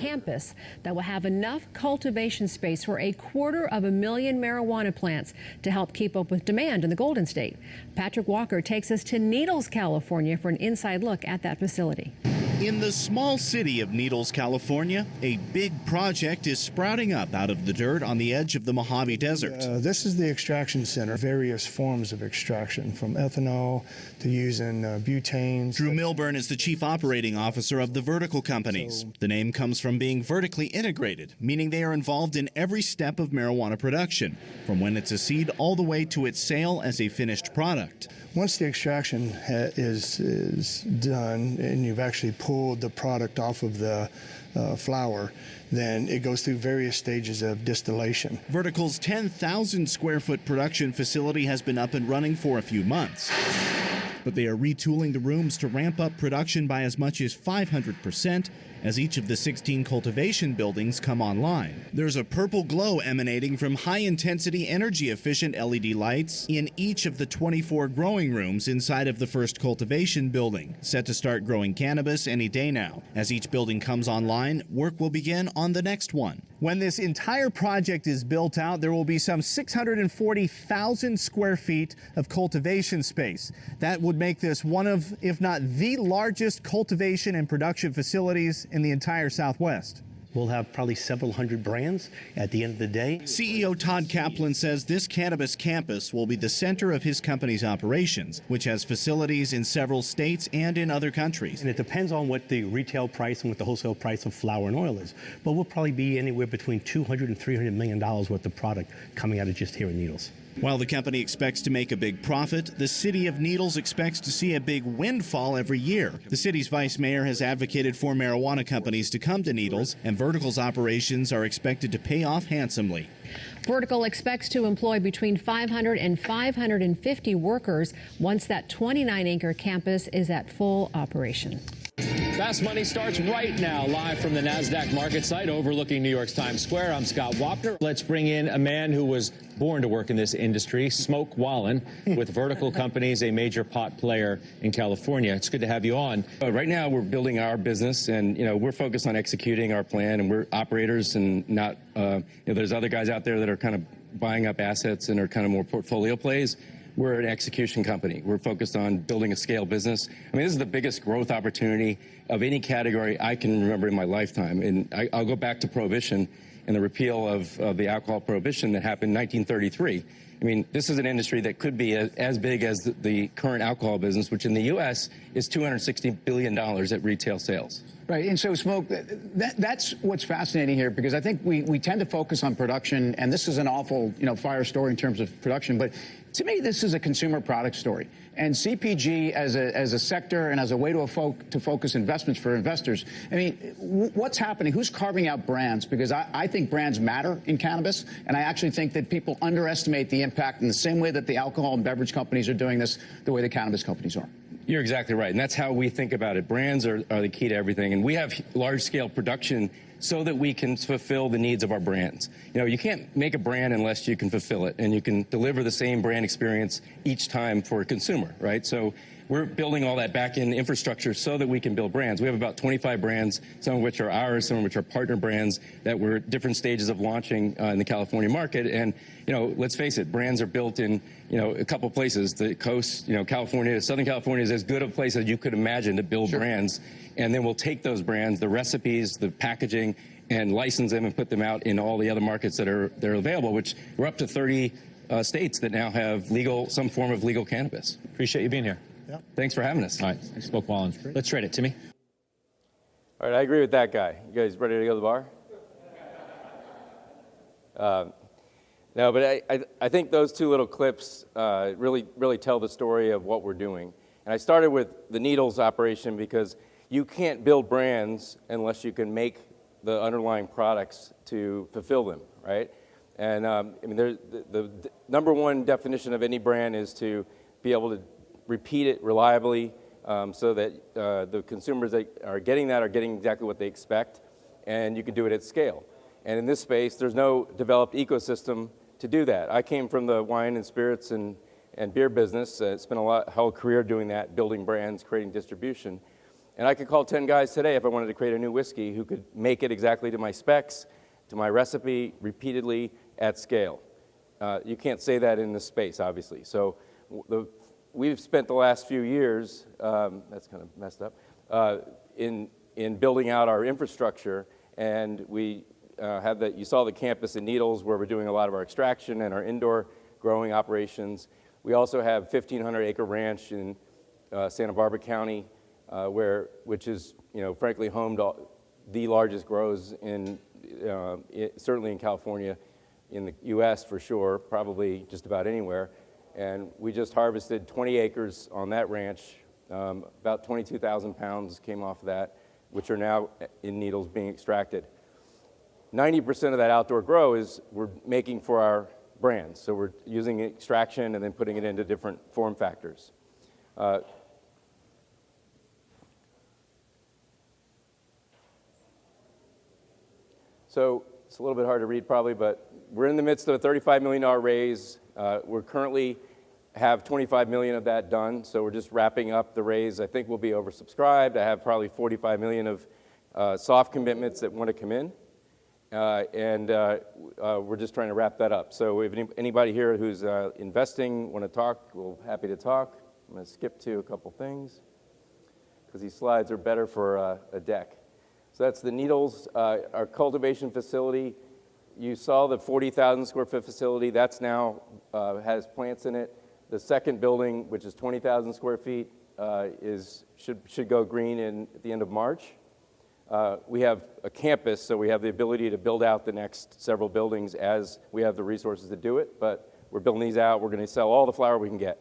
campus that will have enough cultivation space for 250,000 marijuana plants to help keep up with demand in the Golden State. Patrick Walker takes us to Needles, California for an inside look at that facility. In the small city of Needles, California, a big project is sprouting up out of the dirt on the edge of the Mojave Desert. This is the extraction center, various forms of extraction, from ethanol to using butanes. Drew Milburn is the chief operating officer of the vertical companies. The name comes from being vertically integrated, meaning they are involved in every step of marijuana production, from when it's a seed all the way to its sale as a finished product. Once the extraction is done and you've actually pulled the product off of the flower, then it goes through various stages of distillation. Vertical's 10,000 square foot production facility has been up and running for a few months. But they are retooling the rooms to ramp up production by as much as 500% as each of the 16 cultivation buildings come online. There's a purple glow emanating from high-intensity, energy-efficient LED lights in each of the 24 growing rooms inside of the first cultivation building, set to start growing cannabis any day now. As each building comes online, work will begin on the next one. When this entire project is built out, there will be some 640,000 square feet of cultivation space. That would make this one of, if not the largest cultivation and production facilities in the entire Southwest. We'll have probably several hundred brands at the end of the day. CEO Todd Kaplan says this cannabis campus will be the center of his company's operations, which has facilities in several states and in other countries. And it depends on what the retail price and what the wholesale price of flour and oil is. But we'll probably be anywhere between $200 and $300 million worth of product coming out of just here in Needles. While the company expects to make a big profit, the city of Needles expects to see a big windfall every year. The city's vice mayor has advocated for marijuana companies to come to Needles, and Vertical's operations are expected to pay off handsomely. Vertical expects to employ between 500 and 550 workers once that 29-acre campus is at full operation. Fast Money starts right now, live from the NASDAQ market site overlooking New York's Times Square. I'm Scott Wapner. Let's bring in a man who was born to work in this industry, Smoke Wallen, with Vertical Companies, a major pot player in California. It's good to have you on. Right now, we're building our business, and we're focused on executing our plan, and we're operators and not. There's other guys out there that are kind of buying up assets and are kind of more portfolio plays. We're an execution company. We're focused on building a scale business. I mean, this is the biggest growth opportunity of any category I can remember in my lifetime. And I'll go back to Prohibition and the repeal of the alcohol prohibition that happened in 1933. I mean, this is an industry that could be as big as the current alcohol business, which in the U.S. is $260 billion at retail sales. Right, and so, Smoke, that's what's fascinating here, because I think we tend to focus on production, and this is an awful, fire story in terms of production, but to me, this is a consumer product story. And CPG as a sector and as a way to focus investments for investors, I mean, what's happening? Who's carving out brands? Because I think brands matter in cannabis, and I actually think that people underestimate the impact in the same way that the alcohol and beverage companies are doing this, the way the cannabis companies are. You're exactly right, and that's how we think about it. Brands are the key to everything, and we have large-scale production so that we can fulfill the needs of our brands. You can't make a brand unless you can fulfill it, and you can deliver the same brand experience each time for a consumer, right? So we're building all that back-end infrastructure so that we can build brands. We have about 25 brands, some of which are ours, some of which are partner brands that we're at different stages of launching in the California market. And, let's face it, brands are built in, a couple places. The coast, California, Southern California is as good a place as you could imagine to build brands. And then we'll take those brands, the recipes, the packaging, and license them and put them out in all the other markets that are available, which we're up to 30 states that now have some form of legal cannabis. Appreciate you being here. Yep. Thanks for having us. All right, Smoke Wallen. Let's trade it. Timmy? All right, I agree with that guy. You guys ready to go to the bar? No, but I think those two little clips really tell the story of what we're doing. And I started with the Needles operation because you can't build brands unless you can make the underlying products to fulfill them, right? And the number one definition of any brand is to be able to repeat it reliably so that the consumers that are getting exactly what they expect, and you can do it at scale. And in this space, there's no developed ecosystem to do that. I came from the wine and spirits and beer business. Spent a whole career doing that, building brands, creating distribution. And I could call 10 guys today if I wanted to create a new whiskey who could make it exactly to my specs, to my recipe, repeatedly at scale. You can't say that in this space, obviously. So we've spent the last few years, that's kind of messed up, in building out our infrastructure, and we have you saw the campus in Needles where we're doing a lot of our extraction and our indoor growing operations. We also have 1,500-acre ranch in Santa Barbara County, which is, frankly, home to the largest grows certainly in California, in the U.S. for sure, probably just about anywhere. And we just harvested 20 acres on that ranch. About 22,000 pounds came off of that, which are now in Needles being extracted. 90% of that outdoor grow we're making for our brands. So we're using extraction and then putting it into different form factors. So it's a little bit hard to read probably, but we're in the midst of a $35 million raise. We're currently have $25 million of that done, so we're just wrapping up the raise. I think we'll be oversubscribed. I have probably $45 million of soft commitments that want to come in, and we're just trying to wrap that up. So if anybody here who's investing, want to talk, we're happy to talk. I'm going to skip to a couple things because these slides are better for a deck. So that's the Needles, our cultivation facility. You saw the 40,000 square foot facility. That's now has plants in it. The second building, which is 20,000 square feet, should go green at the end of March. We have a campus, so we have the ability to build out the next several buildings as we have the resources to do it, but we're building these out. We're going to sell all the flower we can get.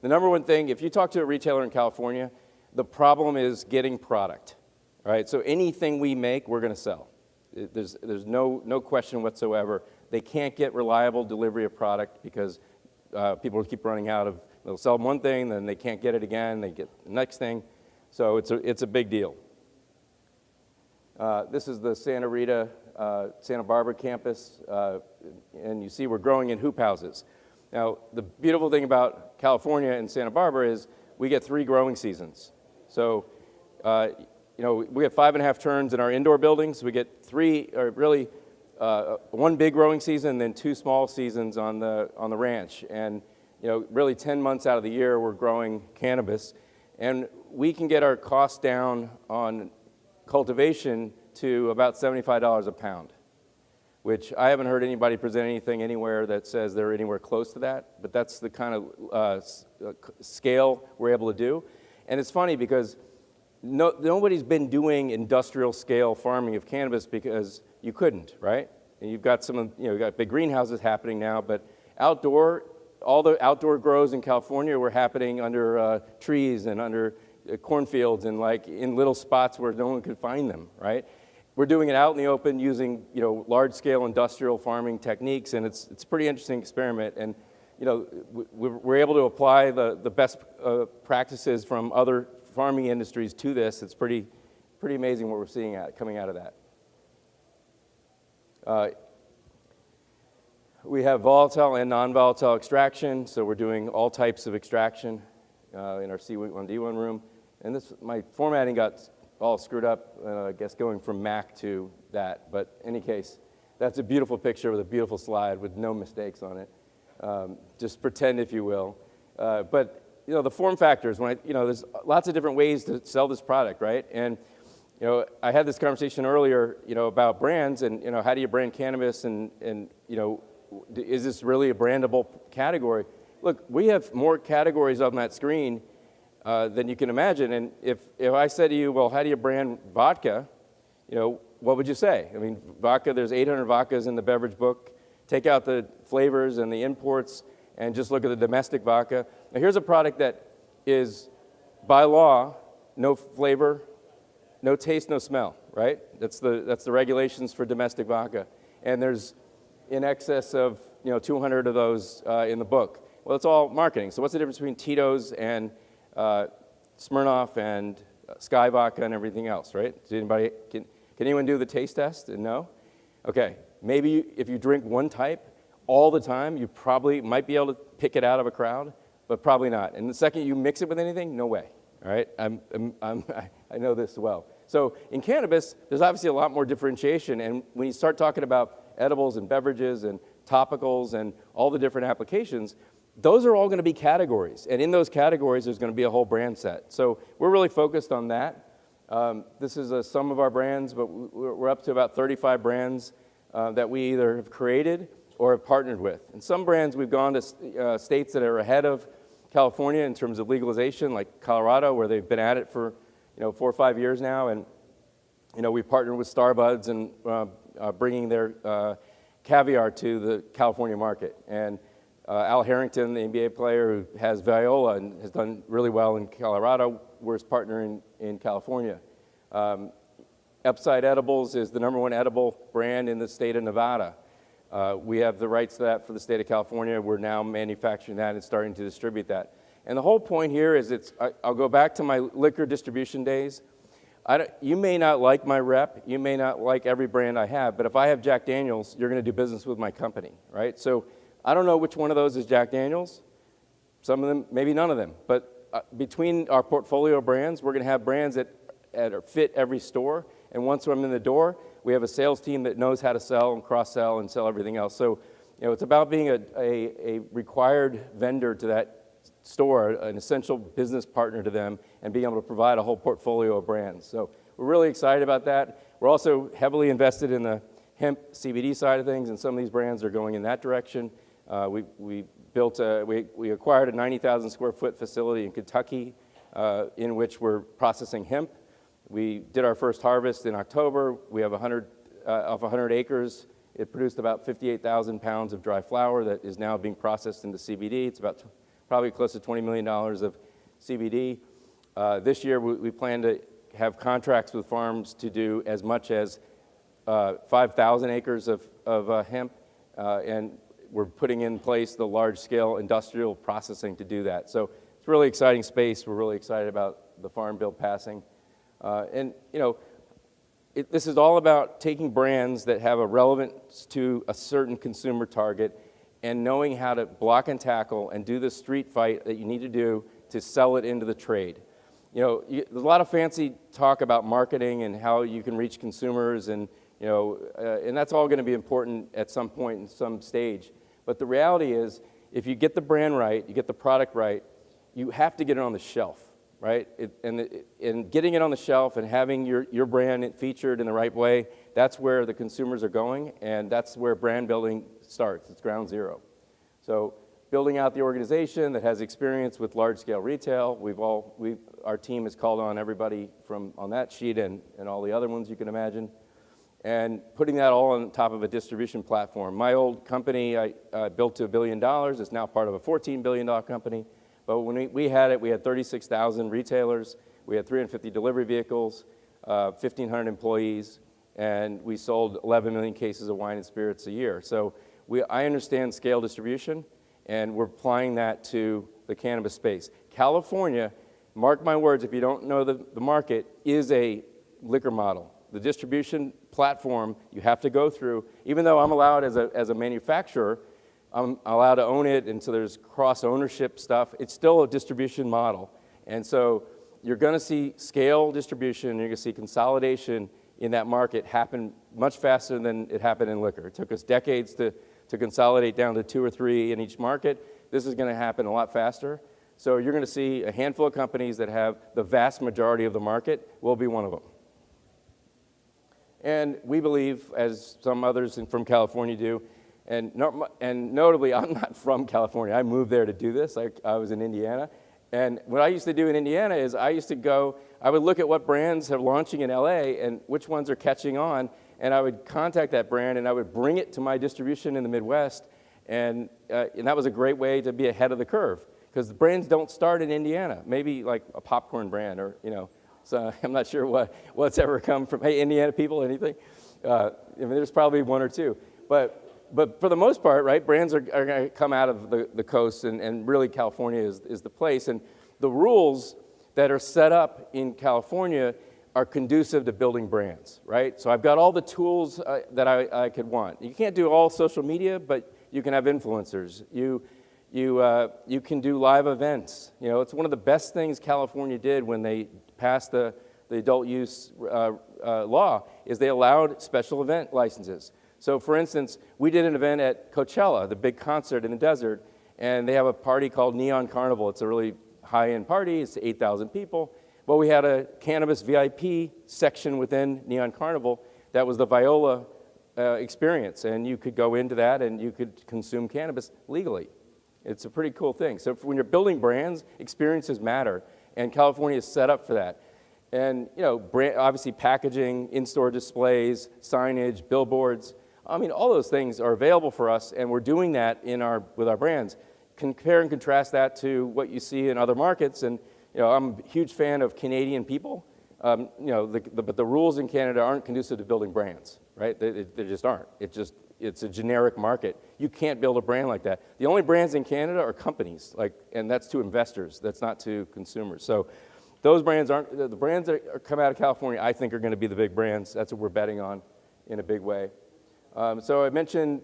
The number one thing, if you talk to a retailer in California, the problem is getting product. All right, so anything we make, we're going to sell. There's no question whatsoever. They can't get reliable delivery of product because people keep running out of, they'll sell one thing, then they can't get it again, they get the next thing. So it's a big deal. This is the Santa Rita, Santa Barbara campus, and you see we're growing in hoop houses. Now, the beautiful thing about California and Santa Barbara is we get 3 growing seasons. So, we have 5.5 turns in our indoor buildings. We get 3, or really 1 big growing season, then 2 small seasons on the ranch. And really 10 months out of the year we're growing cannabis, and we can get our costs down on cultivation to about $75 a pound, which I haven't heard anybody present anything anywhere that says they're anywhere close to that. But that's the kind of scale we're able to do, and it's funny because nobody's been doing industrial scale farming of cannabis because you couldn't, right? And you've got you've got big greenhouses happening now, but all the outdoor grows in California were happening under trees and under cornfields and in little spots where no one could find them, right? We're doing it out in the open using, large scale industrial farming techniques, and it's a pretty interesting experiment. And, we're able to apply the best practices from other farming industries to this. It's pretty amazing what we're seeing coming out of that. We have volatile and non-volatile extraction, so we're doing all types of extraction in our C1D1 room. And my formatting got all screwed up, I guess, going from Mac to that. But in any case, that's a beautiful picture with a beautiful slide with no mistakes on it. Just pretend, if you will. But the form factors, there's lots of different ways to sell this product, right? And, I had this conversation earlier, about brands and, how do you brand cannabis and is this really a brandable category? Look, we have more categories on that screen than you can imagine. And if I said to you, well, how do you brand vodka? What would you say? I mean, vodka, there's 800 vodkas in the beverage book. Take out the flavors and the imports and just look at the domestic vodka. Now, here's a product that is, by law, no flavor, no taste, no smell, right? That's the regulations for domestic vodka. And there's in excess of 200 of those in the book. Well, it's all marketing. So what's the difference between Tito's and Smirnoff and Sky Vodka and everything else, right? Can anyone do the taste test and know? Okay, maybe if you drink one type all the time, you probably might be able to pick it out of a crowd, but probably not. And the second you mix it with anything, no way. All right, I know this well. So in cannabis, there's obviously a lot more differentiation, and when you start talking about edibles and beverages and topicals and all the different applications, those are all going to be categories, and in those categories, there's going to be a whole brand set. So we're really focused on that. This is some of our brands, but we're up to about 35 brands that we either have created or have partnered with. And some brands, we've gone to states that are ahead of California in terms of legalization, like Colorado, where they've been at it for 4 or 5 years now, and we partnered with Starbuds and bringing their caviar to the California market. And Al Harrington, the NBA player who has Viola and has done really well in Colorado, we're his partner in California. Upside Edibles is the #1 edible brand in the state of Nevada. We have the rights to that for the state of California. We're now manufacturing that and starting to distribute that. And the whole point here is I'll go back to my liquor distribution days. You may not like my rep, you may not like every brand I have, but if I have Jack Daniels, you're going to do business with my company, right? So I don't know which one of those is Jack Daniels. Some of them, maybe none of them. But between our portfolio of brands, we're going to have brands that fit every store. And once I'm in the door, we have a sales team that knows how to sell and cross-sell and sell everything else. So it's about being a required vendor to that store, an essential business partner to them, and being able to provide a whole portfolio of brands. So we're really excited about that. We're also heavily invested in the hemp CBD side of things, and some of these brands are going in that direction. We acquired a 90,000 square foot facility in Kentucky in which we're processing hemp. We did our first harvest in October. We have 100 acres. It produced about 58,000 pounds of dry flower that is now being processed into CBD. It's about probably close to $20 million of CBD. This year, we plan to have contracts with farms to do as much as 5,000 acres of hemp, and we're putting in place the large-scale industrial processing to do that. So it's a really exciting space. We're really excited about the Farm Bill passing. This is all about taking brands that have a relevance to a certain consumer target and knowing how to block and tackle and do the street fight that you need to do to sell it into the trade. There's a lot of fancy talk about marketing and how you can reach consumers, and that's all going to be important at some point in some stage. But the reality is, if you get the brand right, you get the product right, you have to get it on the shelf, right? And getting it on the shelf and having your brand featured in the right way, that's where the consumers are going, and that's where brand building starts. It's ground zero. So building out the organization that has experience with large-scale retail, our team has called on everybody from on that sheet and all the other ones you can imagine, and putting that all on top of a distribution platform. My old company, I built to $1 billion. It's now part of a $14 billion company. But when we had it, we had 36,000 retailers. We had 350 delivery vehicles, 1,500 employees, and we sold 11 million cases of wine and spirits a year. So I understand scale distribution, and we're applying that to the cannabis space. California, mark my words, if you don't know the market, is a liquor model. The distribution platform you have to go through, even though I'm allowed as a manufacturer, I'm allowed to own it, and so there's cross-ownership stuff. It's still a distribution model. And so you're going to see scale distribution, and you're going to see consolidation in that market happen much faster than it happened in liquor. It took us decades to consolidate down to 2 or 3 in each market. This is going to happen a lot faster. So you're going to see a handful of companies that have the vast majority of the market. We'll be one of them. And we believe, as some others from California do, and notably, I'm not from California. I moved there to do this. I was in Indiana. And what I used to do in Indiana is I would look at what brands are launching in LA and which ones are catching on, and I would contact that brand and I would bring it to my distribution in the Midwest, and that was a great way to be ahead of the curve, because the brands don't start in Indiana. Maybe like a popcorn brand, or so I'm not sure what's ever come from. Hey, Indiana people, anything? There's probably 1 or 2, but for the most part, right, brands are going to come out of the coast, and really California is the place. And the rules that are set up in California are conducive to building brands, right? So I've got all the tools that I could want. You can't do all social media, but you can have influencers. You can do live events. It's one of the best things California did when they passed the the adult use law is they allowed special event licenses. So for instance, we did an event at Coachella, the big concert in the desert, and they have a party called Neon Carnival. It's a really high-end party. It's 8,000 people. Well, we had a cannabis VIP section within Neon Carnival that was the Viola experience, and you could go into that and you could consume cannabis legally. It's a pretty cool thing. So when you're building brands, experiences matter, and California is set up for that. And you know, obviously packaging, in-store displays, signage, billboards, I mean, all those things are available for us, and we're doing that with our brands. Compare and contrast that to what you see in other markets, and you know, I'm a huge fan of Canadian people. You know, but the rules in Canada aren't conducive to building brands, right? They just aren't. It's a generic market. You can't build a brand like that. The only brands in Canada are companies, and that's to investors. That's not to consumers. So those brands aren't, the brands that come out of California, I think, are going to be the big brands. That's what we're betting on in a big way. So I mentioned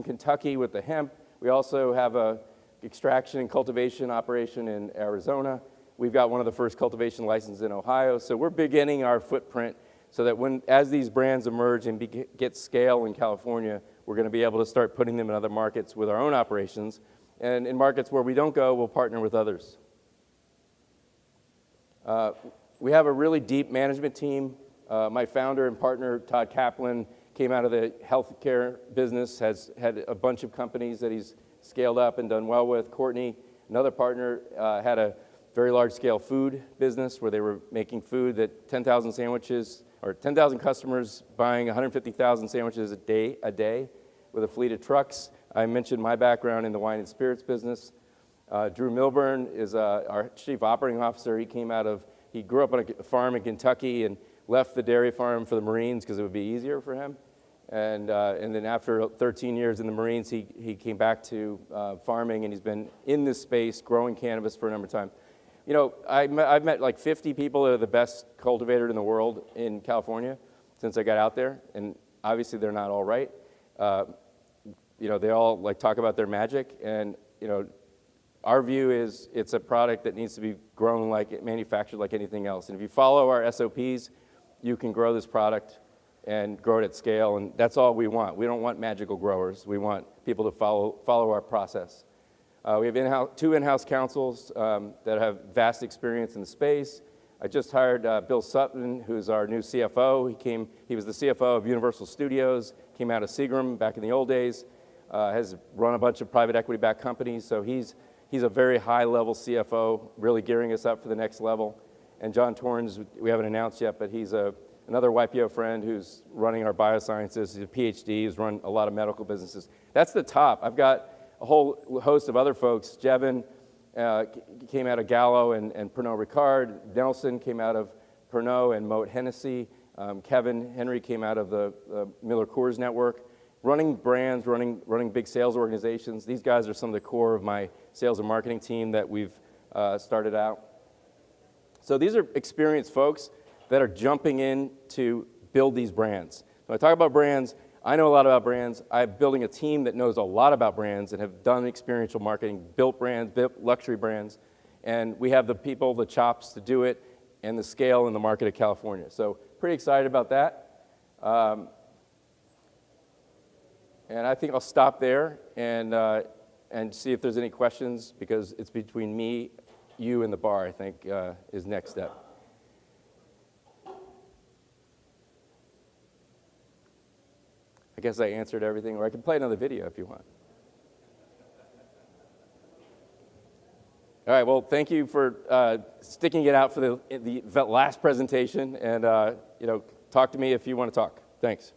Kentucky with the hemp. We also have a extraction and cultivation operation in Arizona. We've got one of the first cultivation licenses in Ohio. So we're beginning our footprint so that as these brands emerge and get scale in California, we're going to be able to start putting them in other markets with our own operations. And in markets where we don't go, we'll partner with others. We have a really deep management team. My founder and partner, Todd Kaplan, came out of the healthcare business, has had a bunch of companies that he's scaled up and done well with. Courtney, another partner, had a very large-scale food business where they were making food that 10,000 sandwiches, or 10,000 customers buying 150,000 sandwiches a day with a fleet of trucks. I mentioned my background in the wine and spirits business. Drew Milburn is our chief operating officer. He grew up on a farm in Kentucky and left the dairy farm for the Marines because it would be easier for him. And then after 13 years in the Marines, he came back to farming, and he's been in this space growing cannabis for a number of time. You know, I've met like 50 people that are the best cultivator in the world in California since I got out there, and obviously they're not all right. You know, they all like talk about their magic, and you know, our view is it's a product that needs to be grown manufactured like anything else. And if you follow our SOPs, you can grow this product and grow it at scale, and that's all we want. We don't want magical growers. We want people to follow our process. We have two in-house counsels that have vast experience in the space. I just hired Bill Sutton, who's our new CFO. He was the CFO of Universal Studios, came out of Seagram back in the old days, has run a bunch of private equity-backed companies, so he's a very high-level CFO, really gearing us up for the next level. And John Torrens, we haven't announced yet, but he's another YPO friend who's running our biosciences. He's a PhD, he's run a lot of medical businesses. That's the top. I've got a whole host of other folks. Jevin came out of Gallo and Pernod Ricard. Nelson came out of Pernod and Moët Hennessy. Kevin Henry came out of the Miller Coors Network. Running brands, running big sales organizations. These guys are some of the core of my sales and marketing team that we've started out. So these are experienced folks that are jumping in to build these brands. When I talk about brands, I know a lot about brands. I'm building a team that knows a lot about brands and have done experiential marketing, built brands, built luxury brands, and we have the people, the chops to do it, and the scale in the market of California. So pretty excited about that. And I think I'll stop there and see if there's any questions, because it's between me, you, and the bar, I think, is next step. I guess I answered everything, or I can play another video if you want. All right, well, thank you for sticking it out for the last presentation, and you know, talk to me if you want to talk. Thanks.